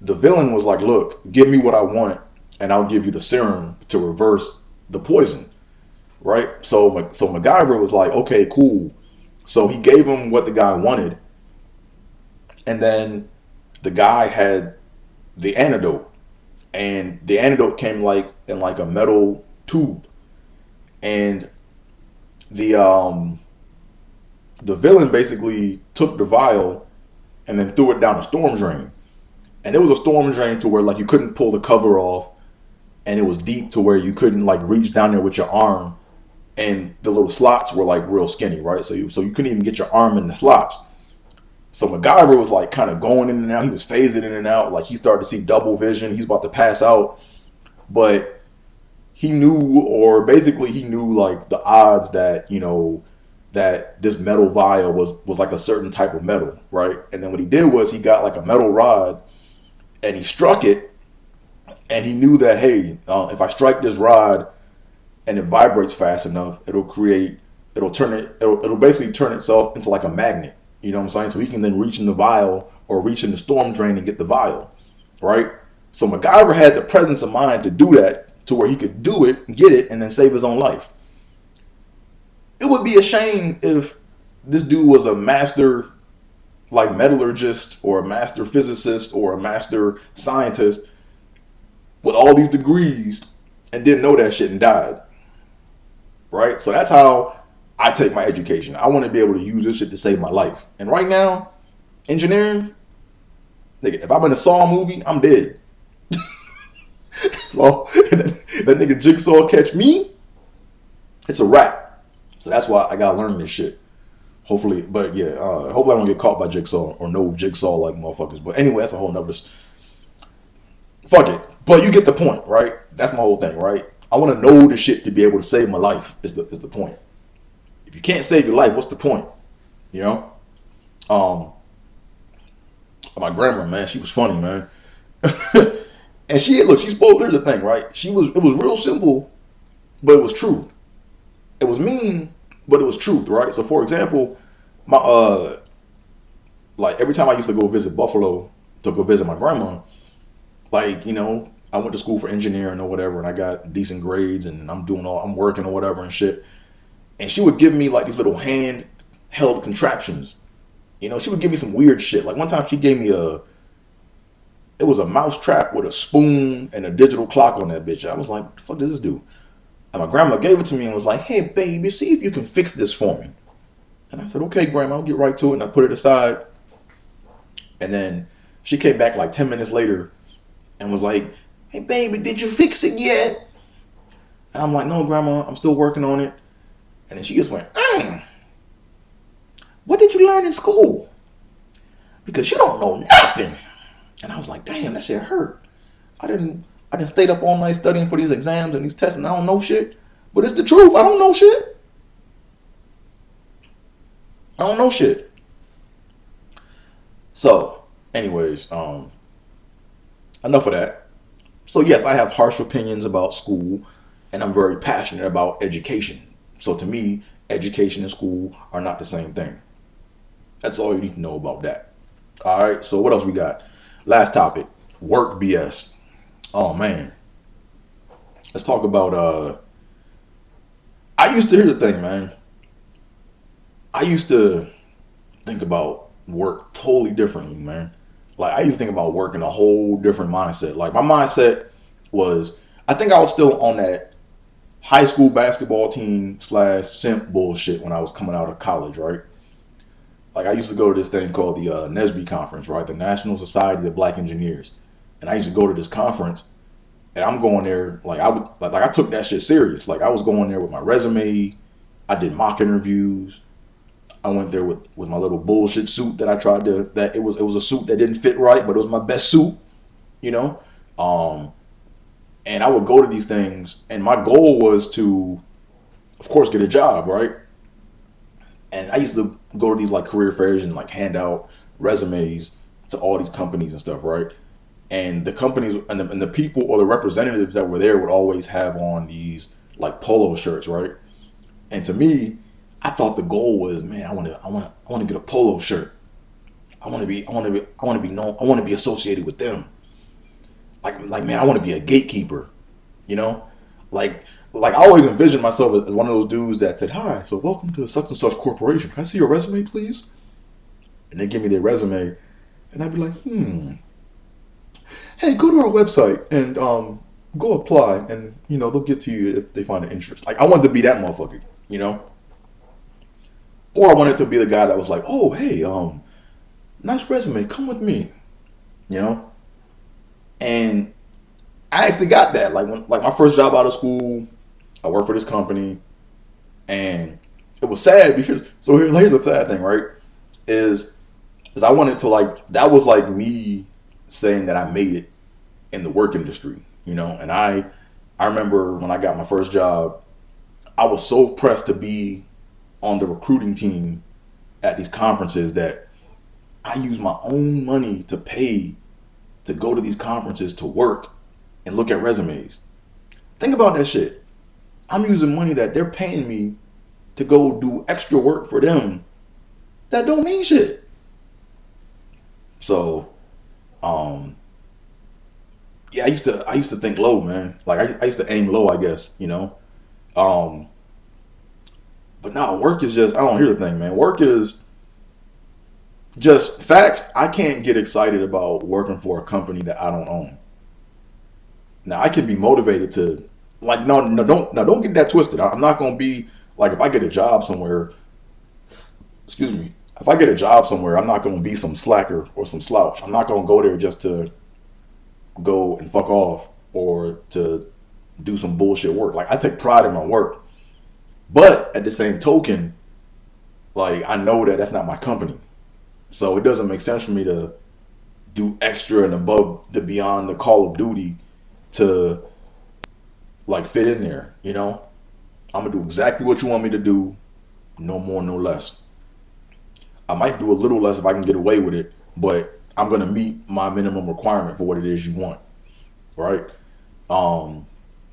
A: the villain was like, look, give me what I want and I'll give you the serum to reverse the poison, right? So MacGyver was like, okay, cool. So he gave him what the guy wanted. And then the guy had the antidote. And the antidote came like in like a metal tube. And the villain basically took the vial and then threw it down a storm drain. And it was a storm drain to where like you couldn't pull the cover off, and it was deep to where you couldn't like reach down there with your arm, and the little slots were like real skinny, right? So you couldn't even get your arm in the slots. So MacGyver was like kind of going in and out. He was phasing in and out. Like he started to see double vision. He's about to pass out. But he knew like the odds that, that this metal vial was like a certain type of metal, right? And then what he did was he got like a metal rod and he struck it And he knew that, hey, if I strike this rod and it vibrates fast enough, it'll basically turn itself into like a magnet. You know what I'm saying? So he can then reach in the vial or reach in the storm drain and get the vial, right? So MacGyver had the presence of mind to do that, to where he could do it, get it, and then save his own life. It would be a shame if this dude was a master, like, metallurgist or a master physicist or a master scientist with all these degrees and didn't know that shit and died, right? So that's how I take my education. I want to be able to use this shit to save my life. And right now, engineering, nigga, if I'm in a Saw movie, I'm dead. So that nigga Jigsaw catch me, it's a wrap. So that's why I gotta learn this shit. Hopefully, but yeah, hopefully I don't get caught by Jigsaw or no Jigsaw like motherfuckers. But anyway, that's a whole nother. Fuck it. But you get the point, right? That's my whole thing, right? I want to know the shit to be able to save my life. Is the point. If you can't save your life, what's the point? You know. My grandma, man, she was funny, man. And she spoke. Here's the thing, right? It was real simple, but it was true. It was mean, but it was truth, right? So, for example, my like every time I used to go visit Buffalo to go visit my grandma, like, you know, I went to school for engineering or whatever, and I got decent grades, and I'm working or whatever and shit. And she would give me like these little hand-held contraptions. You know, she would give me some weird shit. Like one time she gave me it was a mouse trap with a spoon and a digital clock on that bitch. I was like, what the fuck does this do? And my grandma gave it to me and was like, hey, baby, see if you can fix this for me. And I said, okay, grandma, I'll get right to it. And I put it aside. And then she came back like 10 minutes later and was like, hey, baby, did you fix it yet? And I'm like, no, grandma, I'm still working on it. And then she just went, what did you learn in school? Because you don't know nothing. And I was like, damn, that shit hurt. I didn't stay up all night studying for these exams and these tests, and I don't know shit. But it's the truth. I don't know shit. I don't know shit. So, anyways, enough of that. So yes, I have harsh opinions about school, and I'm very passionate about education. So to me, education and school are not the same thing. That's all you need to know about that. All right, so what else we got? Last topic, work BS. Oh man. Let's talk about here's the thing, man. I used to think about work totally differently, man. Like I used to think about work in a whole different mindset. Like my mindset was, I think I was still on that high school basketball team / simp bullshit when I was coming out of college, right? Like I used to go to this thing called the NSBE conference, right? The National Society of Black Engineers. And I used to go to this conference, and I'm going there I took that shit serious. Like I was going there with my resume. I did mock interviews. I went there with my little bullshit suit that I tried to, that it was a suit that didn't fit right, but it was my best suit, you know? And I would go to these things, and my goal was to, of course, get a job, right? And I used to go to these like career fairs and like hand out resumes to all these companies and stuff, right? And the companies and the people or the representatives that were there would always have on these like polo shirts, right? And to me, I thought the goal was, man, I want to get a polo shirt. I want to be known. I want to be associated with them. Like man, I want to be a gatekeeper, you know? Like I always envisioned myself as one of those dudes that said, hi, so welcome to such and such corporation. Can I see your resume, please? And they give me their resume, and I'd be like, hey, go to our website and go apply, and you know they'll get to you if they find an interest. Like I wanted to be that motherfucker, you know? Or I wanted to be the guy that was like, oh, hey, nice resume, come with me, you know? And I actually got that. Like my first job out of school, I worked for this company, and it was sad because, so here's the sad thing, right? Is I wanted to that was like me saying that I made it in the work industry, you know? And I remember when I got my first job, I was so pressed to be on the recruiting team at these conferences that I used my own money to pay to go to these conferences to work and look at resumes. Think about that shit. I'm using money that they're paying me to go do extra work for them that don't mean shit. So, um, yeah, I used to think low, man. Like I used to aim low, I guess, you know. Um, but now work is just I don't hear the thing, man. Work is just facts. I can't get excited about working for a company that I don't own. Now I can be motivated to like no, don't get that twisted. I'm not gonna be like if I get a job somewhere, excuse me, if I get a job somewhere, I'm not gonna be some slacker or some slouch. I'm not gonna go there just to go and fuck off or to do some bullshit work. Like I take pride in my work. But at the same token, like I know that that's not my company. So it doesn't make sense for me to do extra and above the beyond the call of duty to like fit in there, you know? I'm gonna do exactly what you want me to do, no more, no less. I might do a little less if I can get away with it, but I'm gonna meet my minimum requirement for what it is you want, right? Um,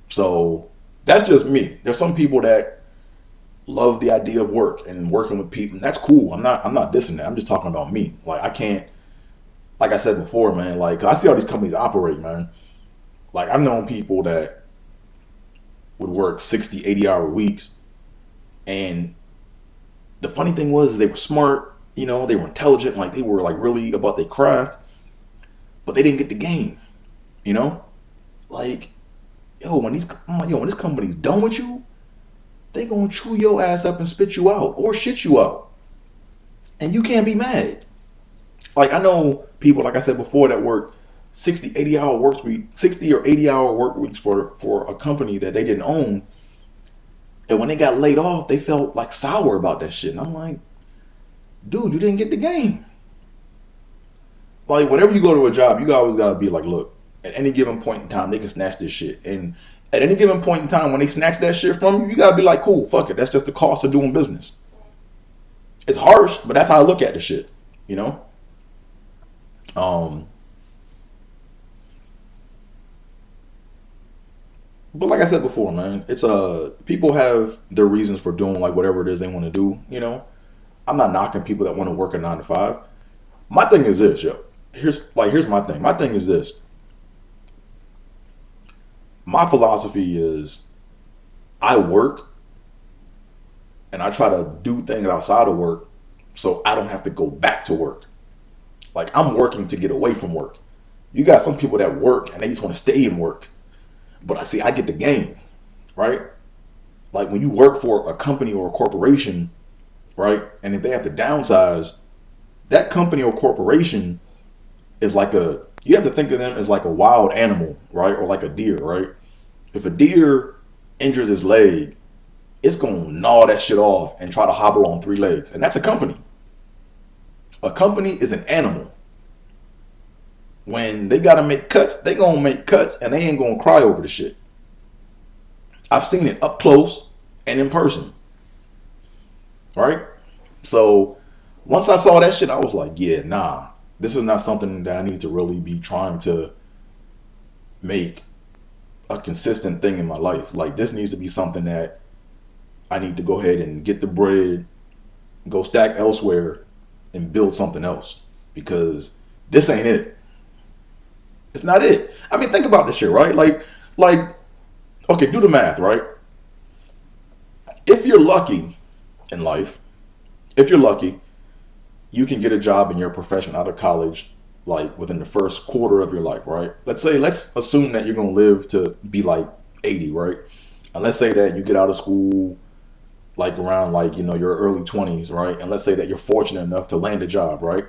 A: so that's just me. There's some people that love the idea of work and working with people. And that's cool. I'm not dissing that. I'm just talking about me. Like I can't, like I said before, man. Like 'cause I see how these companies operate, man. Like I've known people that would work 60, 80 hour weeks, and the funny thing was they were smart. You know, they were intelligent. Like they were like really about their craft, but they didn't get the game. You know, like when this company's done with you, they gonna chew your ass up and spit you out or shit you out, and you can't be mad. Like I know people, like I said before, that work 60, 80 hour work week, 60 or 80 hour work weeks for a company that they didn't own, and when they got laid off, they felt like sour about that shit. And I'm like, dude, you didn't get the game. Like whenever you go to a job, you always gotta be like, look, at any given point in time, they can snatch this shit, and at any given point in time, when they snatch that shit from you, you gotta be like, cool, fuck it. That's just the cost of doing business. It's harsh, but that's how I look at the shit. You know. Um, but like I said before, man, it's people have their reasons for doing like whatever it is they want to do. You know, I'm not knocking people that want to work a 9 to 5. My thing is this, yo. Here's my thing. My thing is this. My philosophy is I work and I try to do things outside of work so I don't have to go back to work. Like I'm working to get away from work. You got some people that work and they just want to stay in work. But I get the game, right? Like when you work for a company or a corporation, right? And if they have to downsize, that company or corporation is like you have to think of them as like a wild animal, right? Or like a deer, right? If a deer injures his leg, it's going to gnaw that shit off and try to hobble on 3 legs. And that's a company. A company is an animal. When they got to make cuts, they going to make cuts and they ain't going to cry over the shit. I've seen it up close and in person. Right? So once I saw that shit, I was like, yeah, nah, this is not something that I need to really be trying to make a consistent thing in my life. Like this needs to be something that I need to go ahead and get the bread, go stack elsewhere and build something else because this ain't it. It's not it. I mean, think about this shit, right? Like, okay, do the math, right? If you're lucky in life, if you're lucky, you can get a job in your profession out of college, like within the first quarter of your life, right? Let's assume that you're going to live to be like 80, right? And let's say that you get out of school like around like, your early 20s, right? And let's say that you're fortunate enough to land a job, right?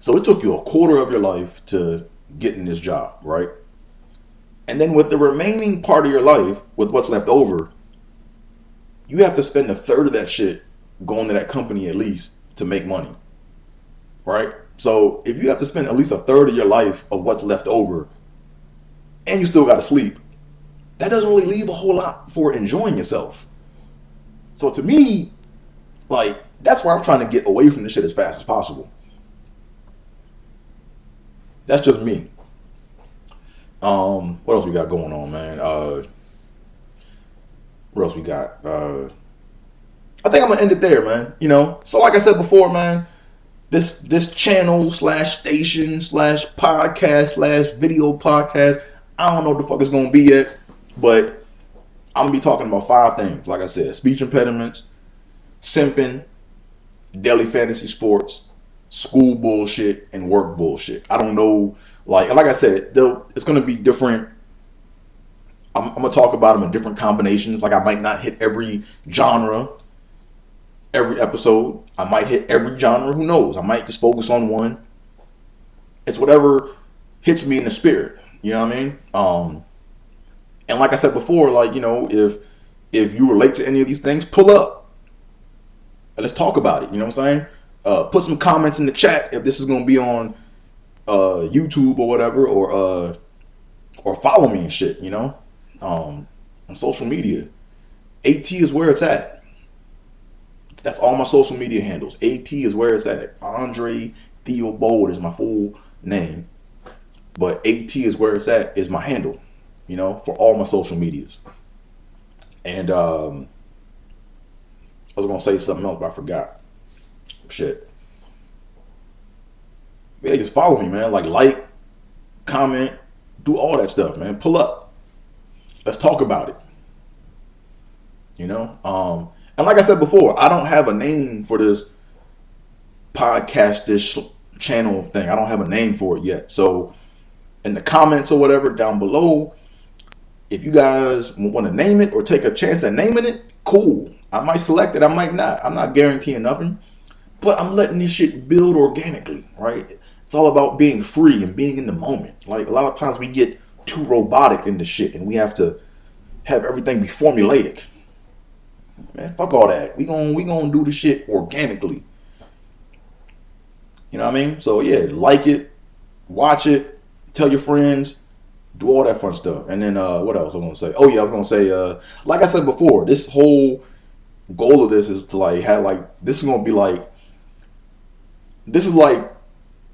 A: So it took you a quarter of your life to get in this job, right? And then with the remaining part of your life, with what's left over, you have to spend a third of that shit going to that company at least to make money, right? So if you have to spend at least a third of your life of what's left over and you still got to sleep, that doesn't really leave a whole lot for enjoying yourself. So to me, like, that's why I'm trying to get away from this shit as fast as possible. That's just me. What else we got going on, man? What else we got? I think I'm gonna end it there, man. So like I said before, man, this channel slash station slash podcast slash video podcast, I don't know what the fuck it's gonna be yet, but I'm gonna be talking about 5 things. Like I said, speech impediments, simping, daily fantasy sports, school bullshit, and work bullshit. I don't know, like I said, it's gonna be different. I'm gonna talk about them in different combinations. Like I might not hit every genre every episode. I might hit every genre. Who knows? I might just focus on one. It's whatever hits me in the spirit. You know what I mean? And like I said before, like, if you relate to any of these things, pull up and let's talk about it. You know what I'm saying? Put some comments in the chat if this is gonna be on YouTube or whatever, or follow me and shit. On social media. AT is where it's at. That's all my social media handles. AT is where it's at. Andre Theo Bold is my full name, but AT is where it's at is my handle. For all my social medias. And I was gonna say something else, but I forgot. Shit. Yeah, just follow me, man. Like, comment, do all that stuff, man. Pull up. Let's talk about it. And like I said before, I don't have a name for this podcast, this channel thing. I don't have a name for it yet. So in the comments or whatever down below, if you guys want to name it or take a chance at naming it, cool. I might select it, I might not. I'm not guaranteeing nothing, but I'm letting this shit build organically, right? It's all about being free and being in the moment. Like, a lot of times we get too robotic into shit and we have to have everything be formulaic. Man, fuck all that. We gonna do the shit organically. You know what I mean? So yeah, like it, watch it, tell your friends, do all that fun stuff. And then what else I was gonna say? Oh yeah, I was gonna say, like I said before, this whole goal of this is to this is gonna be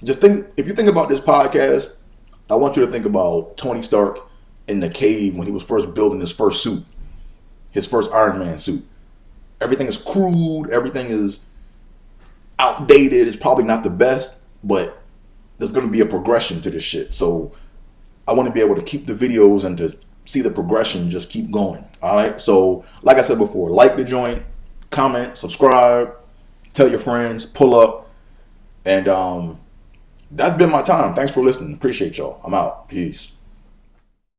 A: just think, if you think about this podcast, I want you to think about Tony Stark in the cave when he was first building his first suit, his first Iron Man suit. Everything is crude, everything is outdated, it's probably not the best, but there's gonna be a progression to this shit. So I want to be able to keep the videos and to see the progression just keep going. All right. So like I said before, like the joint, comment, subscribe, tell your friends, pull up. And that's been my time. Thanks for listening. Appreciate y'all. I'm out. Peace.